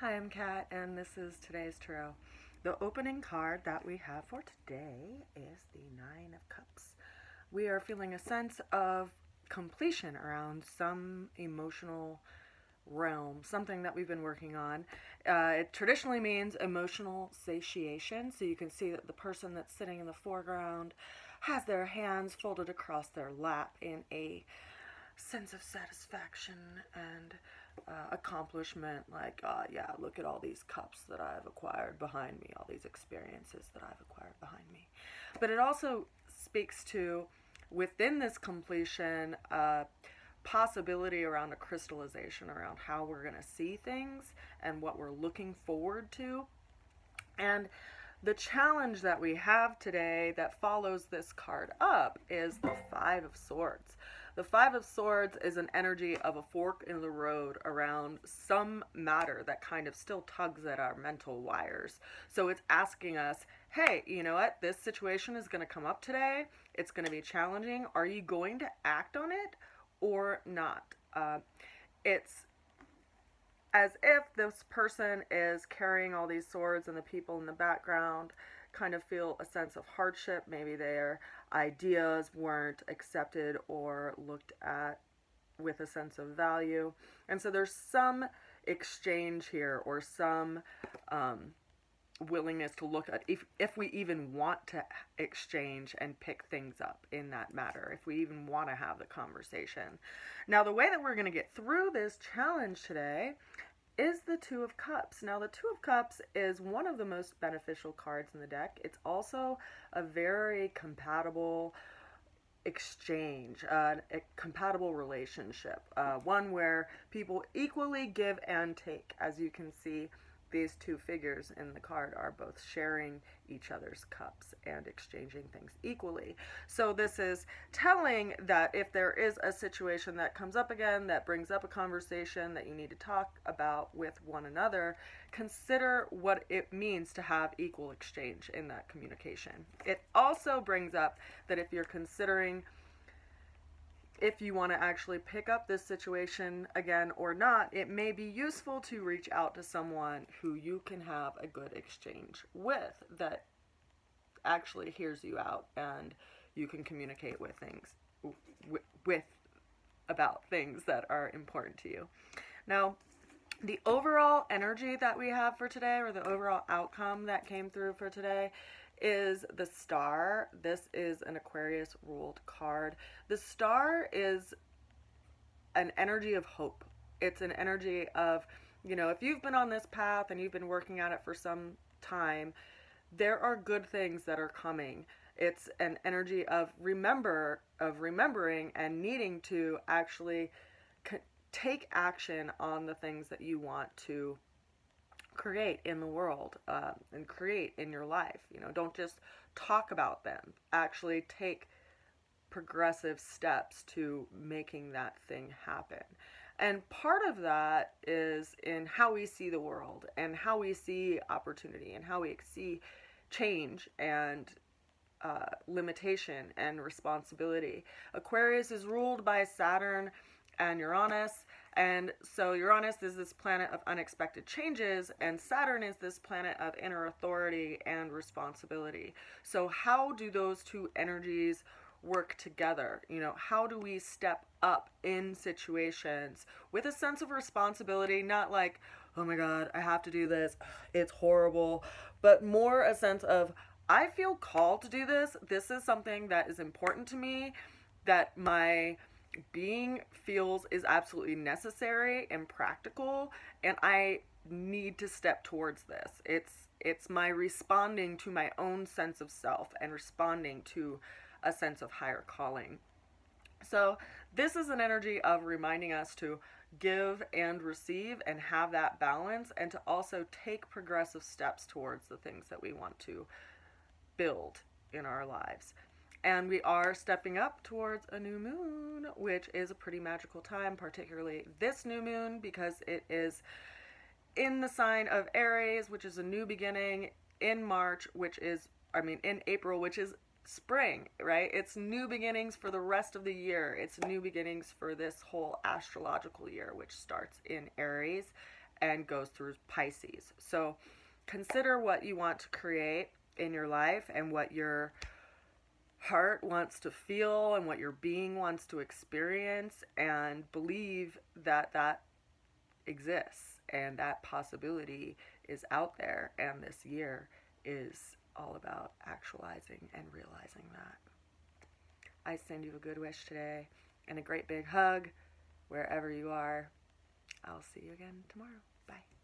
Hi, I'm Kat, and this is today's tarot. The opening card that we have for today is the Nine of Cups. We are feeling a sense of completion around some emotional realm, something that we've been working on. It traditionally means emotional satiation, so you can see that the person that's sitting in the foreground has their hands folded across their lap in a sense of satisfaction and accomplishment, like, yeah, look at all these cups that I've acquired behind me, all these experiences that I've acquired behind me. But it also speaks to, within this completion, possibility around a crystallization, around how we're going to see things and what we're looking forward to. And the challenge that we have today that follows this card up is the Five of Swords. The Five of Swords is an energy of a fork in the road around some matter that kind of still tugs at our mental wires. So it's asking us, hey, you know what? This situation is going to come up today. It's going to be challenging. Are you going to act on it or not? It's as if this person is carrying all these swords and the people in the background kind of feel a sense of hardship. Maybe their ideas weren't accepted or looked at with a sense of value. And so there's some exchange here, or some willingness to look at if we even want to exchange and pick things up in that matter, if we even want to have the conversation. Now, the way that we're going to get through this challenge today is the Two of Cups. Now, the Two of Cups is one of the most beneficial cards in the deck. It's also a very compatible exchange, a compatible relationship, one where people equally give and take. As you can see, these two figures in the card are both sharing each other's cups and exchanging things equally. So this is telling that if there is a situation that comes up again, that brings up a conversation that you need to talk about with one another, consider what it means to have equal exchange in that communication. It also brings up that if you're considering if you want to actually pick up this situation again or not, it may be useful to reach out to someone who you can have a good exchange with, that actually hears you out and you can communicate with things about things that are important to you. Now, the overall energy that we have for today, or the overall outcome that came through for today, is the Star. This is an Aquarius ruled card. The Star is an energy of hope. It's an energy of, you know, if you've been on this path and you've been working at it for some time, there are good things that are coming. It's an energy of remembering and needing to actually take action on the things that you want to create in the world, and create in your life. You know, don't just talk about them. Actually take progressive steps to making that thing happen. And part of that is in how we see the world and how we see opportunity and how we see change and limitation and responsibility. Aquarius is ruled by Saturn and Uranus. And so Uranus is this planet of unexpected changes, and Saturn is this planet of inner authority and responsibility. So how do those two energies work together? You know, how do we step up in situations with a sense of responsibility, not like, oh my God, I have to do this, it's horrible, but more a sense of, I feel called to do this. This is something that is important to me, that my being feels is absolutely necessary and practical, and I need to step towards this. It's my responding to my own sense of self and responding to a sense of higher calling. So this is an energy of reminding us to give and receive and have that balance, and to also take progressive steps towards the things that we want to build in our lives. And we are stepping up towards a new moon, which is a pretty magical time, particularly this new moon, because it is in the sign of Aries, which is a new beginning, in March, which is, in April, which is spring, right? It's new beginnings for the rest of the year. It's new beginnings for this whole astrological year, which starts in Aries and goes through Pisces. So consider what you want to create in your life and what your heart wants to feel and what your being wants to experience, and believe that that exists and that possibility is out there, and this year is all about actualizing and realizing that. I send you a good wish today and a great big hug wherever you are. I'll see you again tomorrow. Bye.